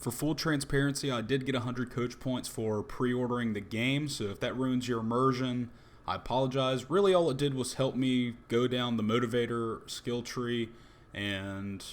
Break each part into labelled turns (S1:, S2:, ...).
S1: For full transparency, I did get 100 coach points for pre-ordering the game, so if that ruins your immersion, I apologize. Really all it did was help me go down the motivator skill tree and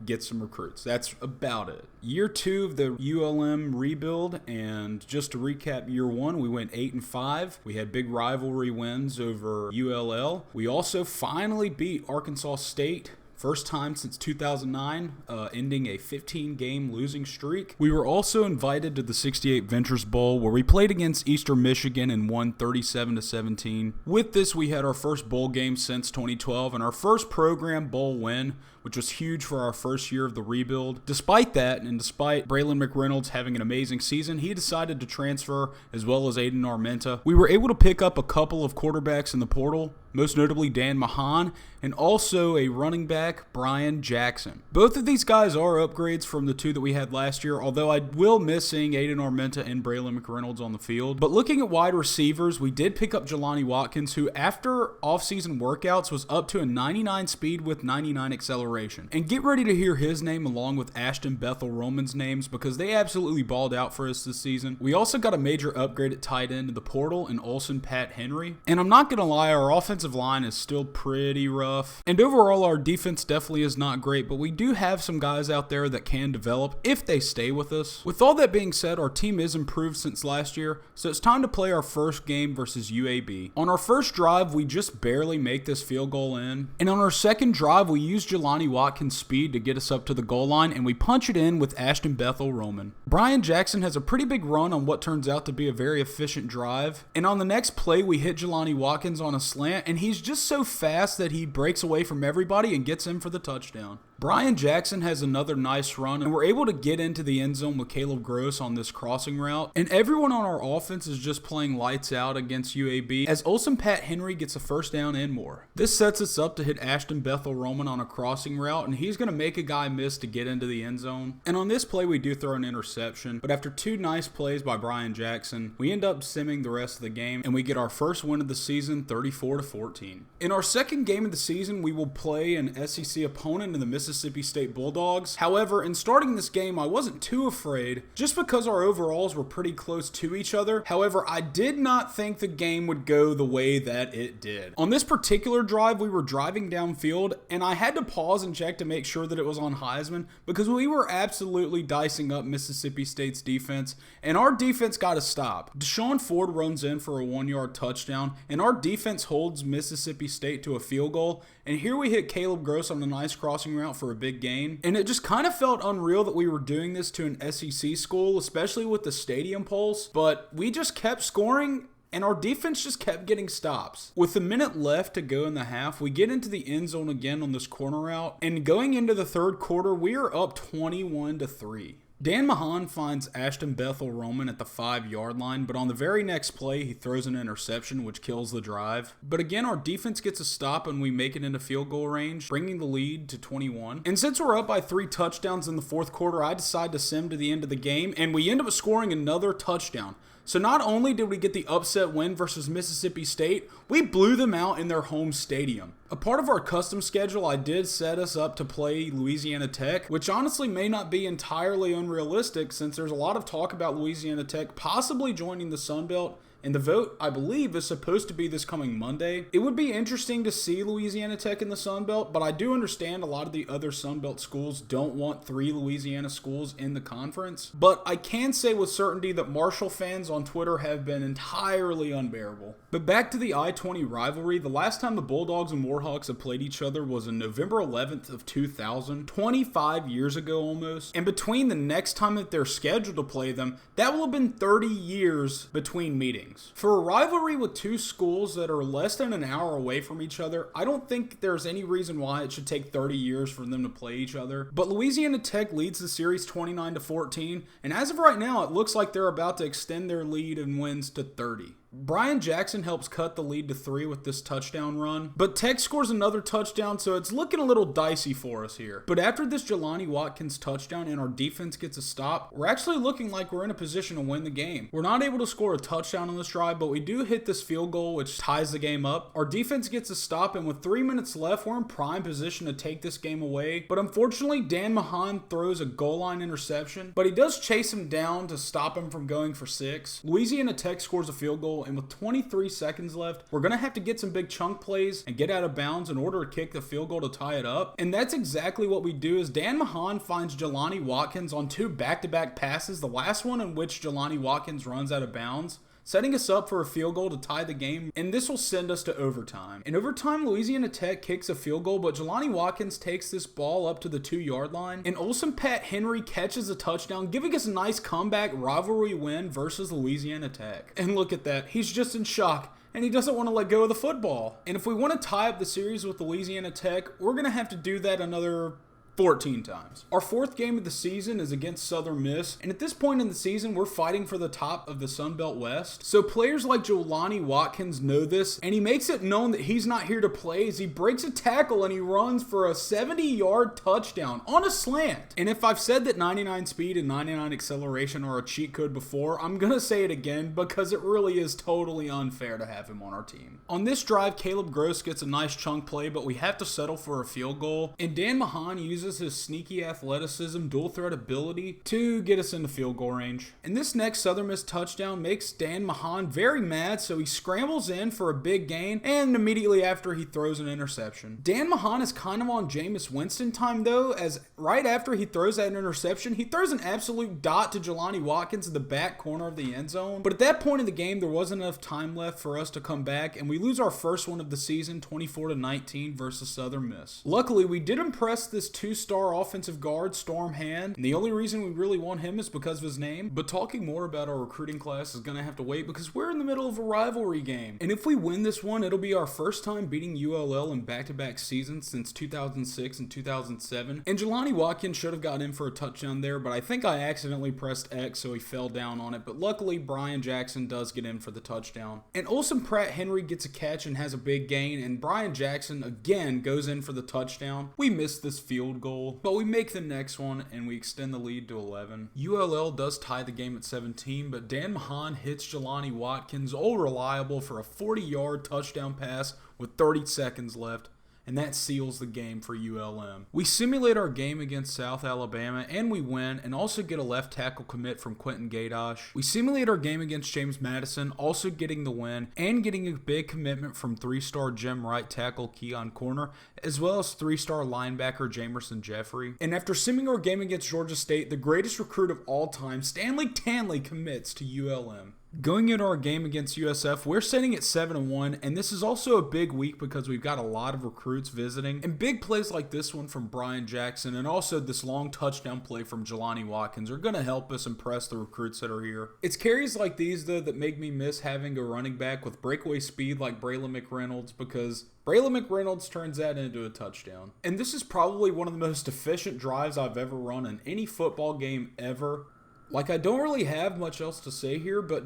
S1: get some recruits. That's about it. Year 2 of the ULM rebuild, and just to recap year 1, we went 8-5. We had big rivalry wins over ULL. We also finally beat Arkansas State. First time since 2009, ending a 15-game losing streak. We were also invited to the 68 Ventures Bowl, where we played against Eastern Michigan and won 37-17. With this, we had our first bowl game since 2012 and our first program bowl win, which was huge for our first year of the rebuild. Despite that, and despite Braylon McReynolds having an amazing season, he decided to transfer, as well as Aiden Armenta. We were able to pick up a couple of quarterbacks in the portal, most notably Dan Mahan, and also a running back, Brian Jackson. Both of these guys are upgrades from the two that we had last year, although I will miss seeing Aiden Armenta and Braylon McReynolds on the field. But looking at wide receivers, we did pick up Jelani Watkins, who after offseason workouts was up to a 99 speed with 99 acceleration. And get ready to hear his name along with Ashton Bethel Roman's names, because they absolutely balled out for us this season. We also got a major upgrade at tight end in the portal in Olsen Pat Henry. And I'm not going to lie, our offensive line is still pretty rough. And overall, our defense definitely is not great, but we do have some guys out there that can develop if they stay with us. With all that being said, our team is improved since last year, so it's time to play our first game versus UAB. On our first drive, we just barely make this field goal in. And on our second drive, we use Jelani Watkins' speed to get us up to the goal line, and we punch it in with Ashton Bethel Roman. Brian Jackson has a pretty big run on what turns out to be a very efficient drive. And on the next play, we hit Jelani Watkins on a slant, and he's just so fast that he breaks away from everybody and gets in for the touchdown. Brian Jackson has another nice run, and we're able to get into the end zone with Caleb Gross on this crossing route. And everyone on our offense is just playing lights out against UAB, as Olsen Pat Henry gets a first down and more. This sets us up to hit Ashton Bethel Roman on a crossing route, and he's going to make a guy miss to get into the end zone. And on this play, we do throw an interception, but after two nice plays by Brian Jackson, we end up simming the rest of the game, and we get our first win of the season, 34-14. In our second game of the season, we will play an SEC opponent in the Mississippi State Bulldogs. However, in starting this game, I wasn't too afraid, just because our overalls were pretty close to each other. However, I did not think the game would go the way that it did. On this particular drive, we were driving downfield, and I had to pause and check to make sure that it was on Heisman, because we were absolutely dicing up Mississippi State's defense, and our defense got to stop. Deshaun Ford runs in for a 1-yard touchdown, and our defense holds Mississippi State to a field goal, and here we hit Caleb Gross on a nice crossing route for a big gain. And it just kind of felt unreal that we were doing this to an SEC school, especially with the stadium pulse, but we just kept scoring, and our defense just kept getting stops. With a minute left to go in the half, we get into the end zone again on this corner route, and going into the third quarter, we are up 21-3. Dan Mahan finds Ashton Bethel Roman at the 5-yard line, but on the very next play, he throws an interception, which kills the drive. But again, our defense gets a stop and we make it into field goal range, bringing the lead to 21. And since we're up by 3 touchdowns in the fourth quarter, I decide to sim to the end of the game, and we end up scoring another touchdown. So not only did we get the upset win versus Mississippi State, we blew them out in their home stadium. A part of our custom schedule, I did set us up to play Louisiana Tech, which honestly may not be entirely unrealistic, since there's a lot of talk about Louisiana Tech possibly joining the Sun Belt, and the vote, I believe, is supposed to be this coming Monday. It would be interesting to see Louisiana Tech in the Sun Belt, but I do understand a lot of the other Sun Belt schools don't want 3 Louisiana schools in the conference. But I can say with certainty that Marshall fans on Twitter have been entirely unbearable. But back to the I-20 rivalry, the last time the Bulldogs and Warhawks have played each other was on November 11th of 2000, 25 years ago almost. And between the next time that they're scheduled to play them, that will have been 30 years between meetings. For a rivalry with two schools that are less than an hour away from each other, I don't think there's any reason why it should take 30 years for them to play each other. But Louisiana Tech leads the series 29-14, and as of right now, it looks like they're about to extend their lead and wins to 30. Brian Jackson helps cut the lead to 3 with this touchdown run, but Tech scores another touchdown, so it's looking a little dicey for us here. But after this Jelani Watkins touchdown and our defense gets a stop, we're actually looking like we're in a position to win the game. We're not able to score a touchdown on this drive, but we do hit this field goal, which ties the game up. Our defense gets a stop, and with 3 minutes left, we're in prime position to take this game away. But unfortunately, Dan Mahan throws a goal line interception, but he does chase him down to stop him from going for 6. Louisiana Tech scores a field goal, and with 23 seconds left, we're going to have to get some big chunk plays and get out of bounds in order to kick the field goal to tie it up. And that's exactly what we do, as Dan Mahan finds Jelani Watkins on 2 back-to-back passes, the last one in which Jelani Watkins runs out of bounds, setting us up for a field goal to tie the game, and this will send us to overtime. In overtime, Louisiana Tech kicks a field goal, but Jelani Watkins takes this ball up to the 2-yard line, and Olsen Pat Henry catches a touchdown, giving us a nice comeback rivalry win versus Louisiana Tech. And look at that, he's just in shock, and he doesn't want to let go of the football. And if we want to tie up the series with Louisiana Tech, we're going to have to do that another 14 times. Our 4th game of the season is against Southern Miss, and at this point in the season, we're fighting for the top of the Sun Belt West. So players like Jelani Watkins know this, and he makes it known that he's not here to play as he breaks a tackle and he runs for a 70-yard touchdown on a slant. And if I've said that 99 speed and 99 acceleration are a cheat code before, I'm gonna say it again because it really is totally unfair to have him on our team. On this drive, Caleb Gross gets a nice chunk play, but we have to settle for a field goal, and Dan Mahan uses his sneaky athleticism, dual threat ability to get us into field goal range. And this next Southern Miss touchdown makes Dan Mahan very mad, so he scrambles in for a big gain, and immediately after he throws an interception. Dan Mahan is kind of on Jameis Winston time though, as right after he throws that interception, he throws an absolute dot to Jelani Watkins in the back corner of the end zone. But at that point in the game, there wasn't enough time left for us to come back, and we lose our first one of the season, 24-19 versus Southern Miss. Luckily, we did impress this 2-star offensive guard, Storm Hand, and the only reason we really want him is because of his name. But talking more about our recruiting class is going to have to wait because we're in the middle of a rivalry game. And if we win this one, it'll be our first time beating ULL in back-to-back seasons since 2006 and 2007. And Jelani Watkins should have got in for a touchdown there, but I think I accidentally pressed X, so he fell down on it. But luckily, Brian Jackson does get in for the touchdown. And Olsen Pratt Henry gets a catch and has a big gain, and Brian Jackson again goes in for the touchdown. We missed this field goal, but we make the next one and we extend the lead to 11. ULL does tie the game at 17, but Dan Mahan hits Jelani Watkins, all reliable, for a 40-yard touchdown pass with 30 seconds left, and that seals the game for ULM. We simulate our game against South Alabama, and we win, and also get a left tackle commit from Quentin Gaydosh. We simulate our game against James Madison, also getting the win, and getting a big commitment from 3-star Jim right tackle Keon Corner, as well as 3-star linebacker Jamerson Jeffrey. And after simming our game against Georgia State, the greatest recruit of all time, Stanley Tanley, commits to ULM. Going into our game against USF, we're sitting at 7-1, and this is also a big week because we've got a lot of recruits visiting, and big plays like this one from Brian Jackson and also this long touchdown play from Jelani Watkins are going to help us impress the recruits that are here. It's carries like these, though, that make me miss having a running back with breakaway speed like Braylon McReynolds, because Braylon McReynolds turns that into a touchdown. And this is probably one of the most efficient drives I've ever run in any football game ever. Like, I don't really have much else to say here, but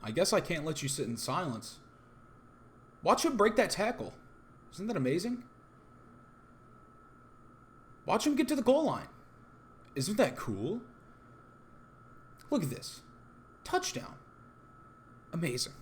S1: I guess I can't let you sit in silence. Watch him break that tackle. Isn't that amazing? Watch him get to the goal line. Isn't that cool? Look at this. Touchdown. Amazing.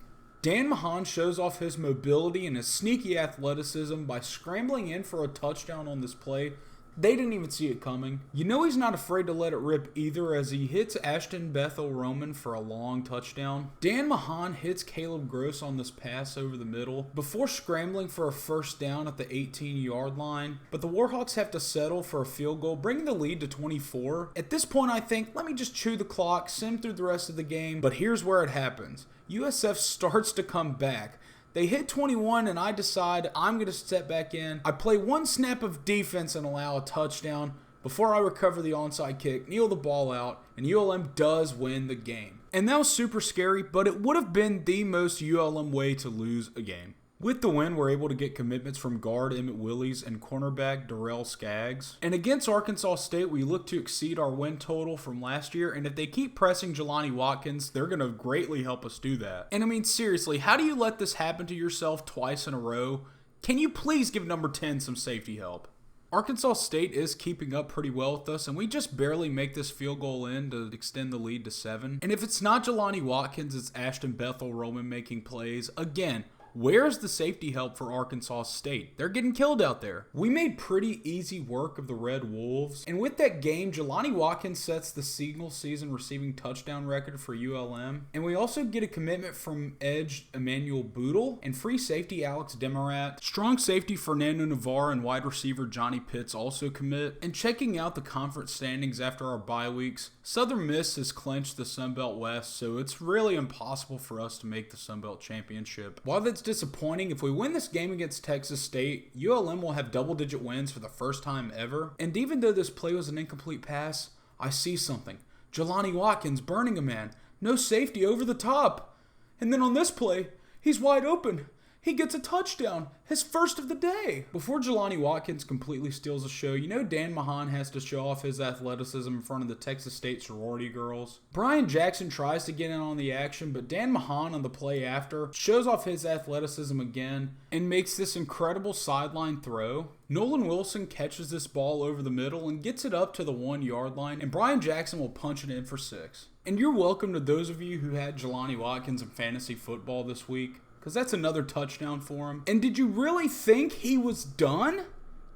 S1: Dan Mahan shows off his mobility and his sneaky athleticism by scrambling in for a touchdown on this play. They didn't even see it coming. You know he's not afraid to let it rip either, as he hits Ashton Bethel Roman for a long touchdown. Dan Mahan hits Caleb Gross on this pass over the middle before scrambling for a first down at the 18-yard line. But the Warhawks have to settle for a field goal, bringing the lead to 24. At this point, I think, let me just chew the clock, sim through the rest of the game. But here's where it happens. USF starts to come back. They hit 21, and I decide I'm going to step back in. I play one snap of defense and allow a touchdown before I recover the onside kick, kneel the ball out, and ULM does win the game. And that was super scary, but it would have been the most ULM way to lose a game. With the win, we're able to get commitments from guard Emmett Willies and cornerback Darrell Skaggs. And against Arkansas State, we look to exceed our win total from last year, and if they keep pressing Jelani Watkins, they're going to greatly help us do that. And I mean, seriously, how do you let this happen to yourself twice in a row? Can you please give number 10 some safety help? Arkansas State is keeping up pretty well with us, and we just barely make this field goal in to extend the lead to 7. And if it's not Jelani Watkins, it's Ashton Bethel-Roman making plays. Again, where's the safety help for Arkansas State? They're getting killed out there. We made pretty easy work of the Red Wolves. And with that game, Jelani Watkins sets the single season receiving touchdown record for ULM. And we also get a commitment from edge Emmanuel Boodle and free safety Alex Demarat. Strong safety Fernando Navarre and wide receiver Johnny Pitts also commit. And checking out the conference standings after our bye weeks, Southern Miss has clinched the Sun Belt West, so it's really impossible for us to make the Sun Belt Championship. While that's disappointing, if we win this game against Texas State, ULM will have double-digit wins for the first time ever. And even though this play was an incomplete pass, I see something. Jelani Watkins burning a man. No safety over the top. And then on this play, he's wide open. He gets a touchdown, his first of the day. Before Jelani Watkins completely steals the show, you know Dan Mahan has to show off his athleticism in front of the Texas State sorority girls. Brian Jackson tries to get in on the action, but Dan Mahan on the play after shows off his athleticism again and makes this incredible sideline throw. Nolan Wilson catches this ball over the middle and gets it up to the 1-yard line, and Brian Jackson will punch it in for 6. And you're welcome to those of you who had Jelani Watkins in fantasy football this week, because that's another touchdown for him. And did you really think he was done?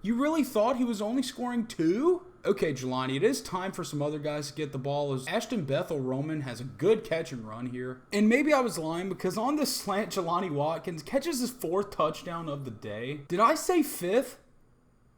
S1: You really thought he was only scoring 2? Okay, Jelani, it is time for some other guys to get the ball, as Ashton Bethel-Roman has a good catch and run here. And maybe I was lying, because on this slant, Jelani Watkins catches his 4th touchdown of the day. Did I say 5th?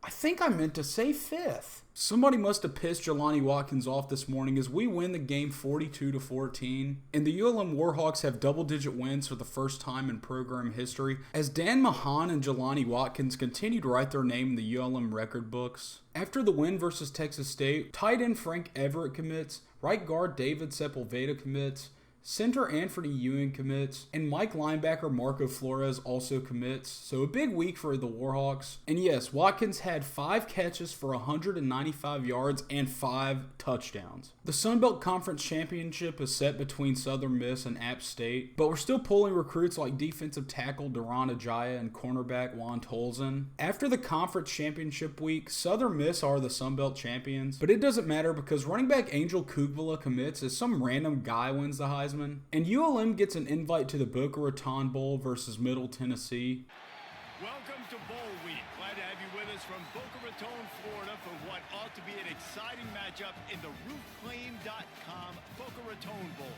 S1: I think I meant to say 5th. Somebody must have pissed Jelani Watkins off this morning, as we win the game 42-14. And the ULM Warhawks have double-digit wins for the first time in program history, as Dan Mahan and Jelani Watkins continue to write their name in the ULM record books. After the win versus Texas State, tight end Frank Everett commits, right guard David Sepulveda commits, center Anthony Ewing commits, and Mike linebacker Marco Flores also commits. So a big week for the Warhawks. And yes, Watkins had 5 catches for 195 yards and 5 touchdowns. The Sun Belt Conference Championship is set between Southern Miss and App State, but we're still pulling recruits like defensive tackle Duran Ajaya and cornerback Juan Tolzin. After the Conference Championship week, Southern Miss are the Sun Belt champions, but it doesn't matter because running back Angel Kugvala commits as some random guy wins the Heisman. And ULM gets an invite to the Boca Raton Bowl versus Middle Tennessee.
S2: Welcome to Bowl Week. Glad to have you with us from Boca Raton, Florida for what ought to be an exciting matchup in the roofclaim.com Boca Raton Bowl.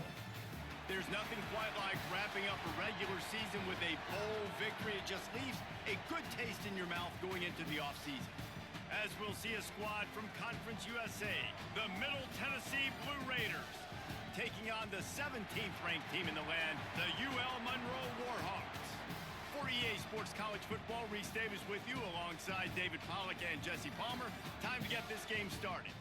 S2: There's nothing quite like wrapping up a regular season with a bowl victory. It just leaves a good taste in your mouth going into the offseason. As we'll see a squad from Conference USA, the Middle Tennessee Blue Raiders, taking on the 17th ranked team in the land, the UL Monroe Warhawks. For EA Sports College Football, Reese Davis with you alongside David Pollack and Jesse Palmer. Time to get this game started.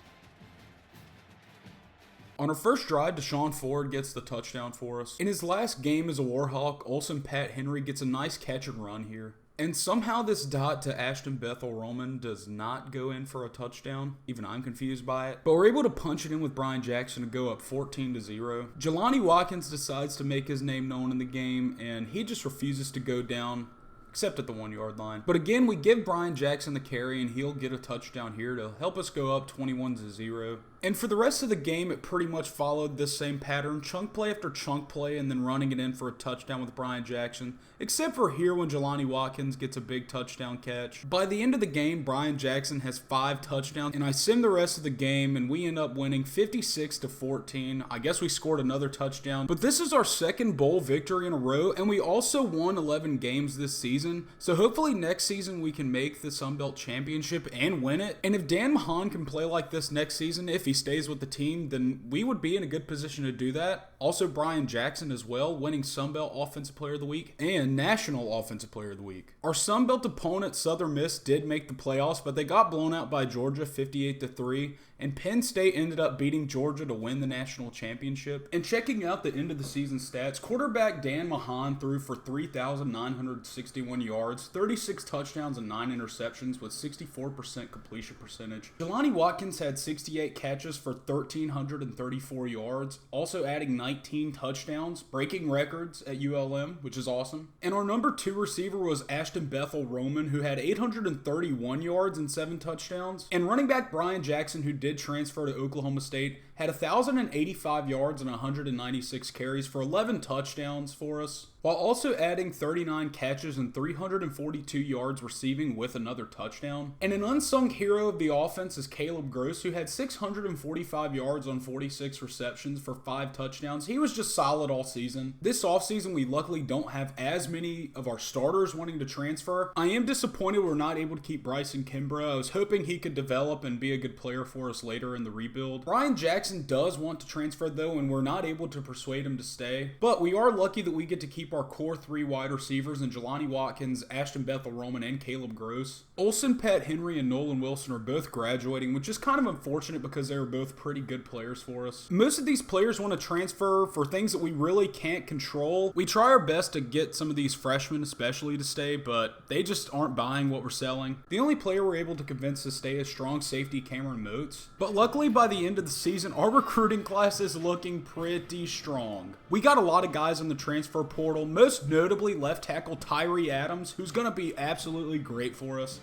S1: On our first drive, Deshaun Ford gets the touchdown for us. In his last game as a Warhawk, Olsen Pat Henry gets a nice catch and run here. And somehow this dot to Ashton Bethel-Roman does not go in for a touchdown. Even I'm confused by it. But we're able to punch it in with Brian Jackson to go up 14-0. Jelani Watkins decides to make his name known in the game, and he just refuses to go down, except at the 1-yard line. But again, we give Brian Jackson the carry, and he'll get a touchdown here to help us go up 21-0. And for the rest of the game, it pretty much followed this same pattern, chunk play after chunk play, and then running it in for a touchdown with Brian Jackson, except for here when Jelani Watkins gets a big touchdown catch. By the end of the game, Brian Jackson has 5 touchdowns, and I sim the rest of the game, and we end up winning 56-14. I guess we scored another touchdown, but this is our second bowl victory in a row, and we also won 11 games this season, so hopefully next season we can make the Sun Belt Championship and win it. And if Dan Mahan can play like this next season, if he stays with the team, then we would be in a good position to do that. Also, Brian Jackson as well, winning Sun Belt Offensive Player of the Week and National Offensive Player of the Week. Our Sun Belt opponent, Southern Miss, did make the playoffs, but they got blown out by Georgia 58-3. And Penn State ended up beating Georgia to win the national championship. And checking out the end of the season stats, quarterback Dan Mahan threw for 3,961 yards, 36 touchdowns, and 9 interceptions with 64% completion percentage. Jelani Watkins had 68 catches for 1,334 yards, also adding 19 touchdowns, breaking records at ULM, which is awesome. And our number 2 receiver was Ashton Bethel Roman, who had 831 yards and 7 touchdowns. And running back Brian Jackson, who did transfer to Oklahoma State, had 1,085 yards and 196 carries for 11 touchdowns for us, while also adding 39 catches and 342 yards receiving with another touchdown. And an unsung hero of the offense is Caleb Gross, who had 645 yards on 46 receptions for 5 touchdowns. He was just solid all season. This offseason, we luckily don't have as many of our starters wanting to transfer. I am disappointed we're not able to keep Bryson Kimbrough. I was hoping he could develop and be a good player for us later in the rebuild. Brian Jackson does want to transfer though, and we're not able to persuade him to stay. But we are lucky that we get to keep our core 3 wide receivers in Jelani Watkins, Ashton Bethel Roman, and Caleb Gross. Olsen, Pat Henry, and Nolan Wilson are both graduating, which is kind of unfortunate because they were both pretty good players for us. Most of these players want to transfer for things that we really can't control. We try our best to get some of these freshmen especially to stay, but they just aren't buying what we're selling. The only player we're able to convince to stay is strong safety Cameron Moats. But luckily by the end of the season, our recruiting class is looking pretty strong. We got a lot of guys in the transfer portal, most notably left tackle Tyree Adams, who's going to be absolutely great for us.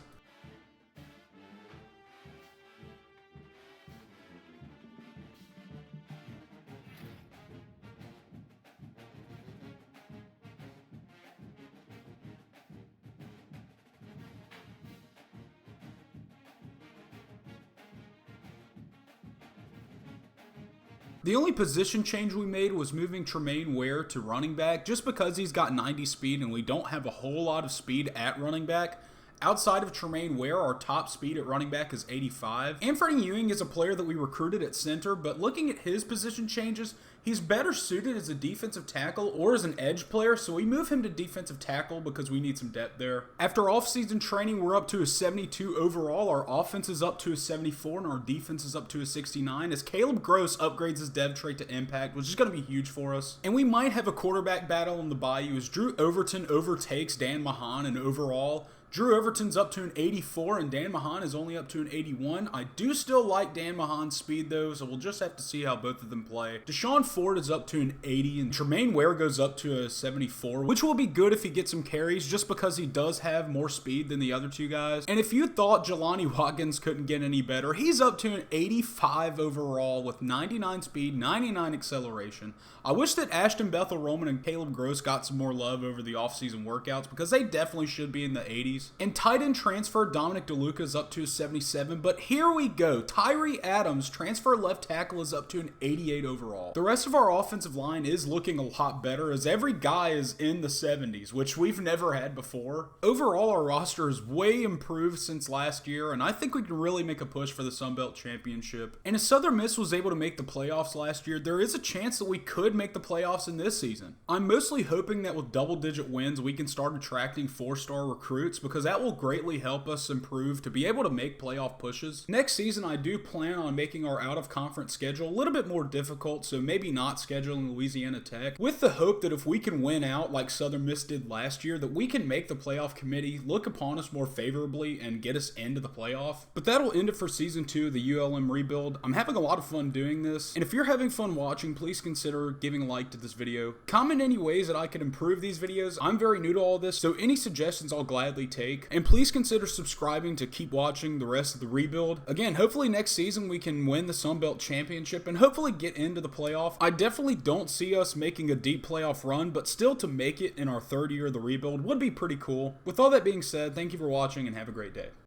S1: The only position change we made was moving Tremaine Ware to running back, just because he's got 90 speed and we don't have a whole lot of speed at running back. Outside of Tremaine Ware, our top speed at running back is 85. Anthony Ewing is a player that we recruited at center, but looking at his position changes, he's better suited as a defensive tackle or as an edge player, so we move him to defensive tackle because we need some depth there. After off-season training, we're up to a 72 overall, our offense is up to a 74, and our defense is up to a 69, as Caleb Gross upgrades his dev trait to impact, which is going to be huge for us. And we might have a quarterback battle in the Bayou as Drew Overton overtakes Dan Mahan in overall. Drew Overton's up to an 84, and Dan Mahan is only up to an 81. I do still like Dan Mahan's speed, though, so we'll just have to see how both of them play. Deshaun Ford is up to an 80, and Tremaine Ware goes up to a 74, which will be good if he gets some carries, just because he does have more speed than the other 2 guys. And if you thought Jelani Watkins couldn't get any better, he's up to an 85 overall with 99 speed, 99 acceleration. I wish that Ashton Bethel Roman and Caleb Gross got some more love over the offseason workouts, because they definitely should be in the 80s. And tight end transfer Dominic DeLuca is up to a 77, but here we go. Tyree Adams, transfer left tackle, is up to an 88 overall. The rest of our offensive line is looking a lot better, as every guy is in the 70s, which we've never had before. Overall, our roster is way improved since last year, and I think we can really make a push for the Sun Belt Championship. And as Southern Miss was able to make the playoffs last year, there is a chance that we could make the playoffs in this season. I'm mostly hoping that with double-digit wins, we can start attracting 4-star recruits, because that will greatly help us improve to be able to make playoff pushes. Next season, I do plan on making our out-of-conference schedule a little bit more difficult, so maybe not scheduling Louisiana Tech, with the hope that if we can win out like Southern Miss did last year, that we can make the playoff committee look upon us more favorably and get us into the playoff. But that'll end it for Season 2 of the ULM rebuild. I'm having a lot of fun doing this, and if you're having fun watching, please consider giving a like to this video. Comment any ways that I could improve these videos. I'm very new to all this, so any suggestions I'll gladly take. And please consider subscribing to keep watching the rest of the rebuild. Again, hopefully next season we can win the Sun Belt Championship and hopefully get into the playoff. I definitely don't see us making a deep playoff run, but still to make it in our 3rd year of the rebuild would be pretty cool. With all that being said, thank you for watching and have a great day.